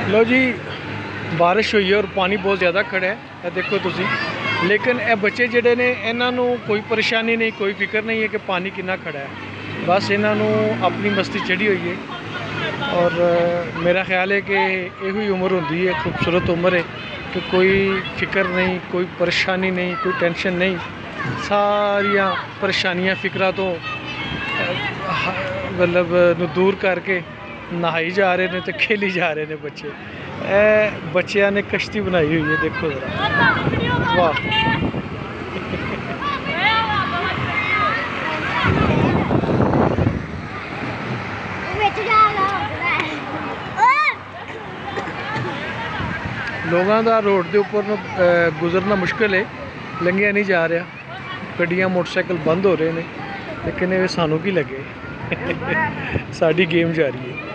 लो जी, बारिश हुई है और पानी बहुत ज़्यादा खड़ा है, देखो तुसी। लेकिन ये बच्चे जोड़े ने इन्हों कोई परेशानी नहीं, कोई फिक्र नहीं है कि पानी कितना खड़ा है। बस इन्हों अपनी मस्ती चढ़ी हुई है। और मेरा ख्याल है कि यही उम्र होती है, खूबसूरत उम्र है कि कोई फिक्र नहीं, कोई परेशानी नहीं, कोई टेंशन नहीं। सारिया परेशानियां फिक्रा तो मतलब दूर करके नहाई जा रहे हैं तो खेली जा रहे हैं बच्चे। बच्चों ने कश्ती बनाई हुई है, देखो जरा, वाह। लोगों का रोड के उपर गुजरना मुश्किल है, लंघिया नहीं जा रहा, गड्डियां मोटरसाइकिल बंद हो रहे हैं। लेकिन ये सानू की लगे साड़ी गेम जारी है।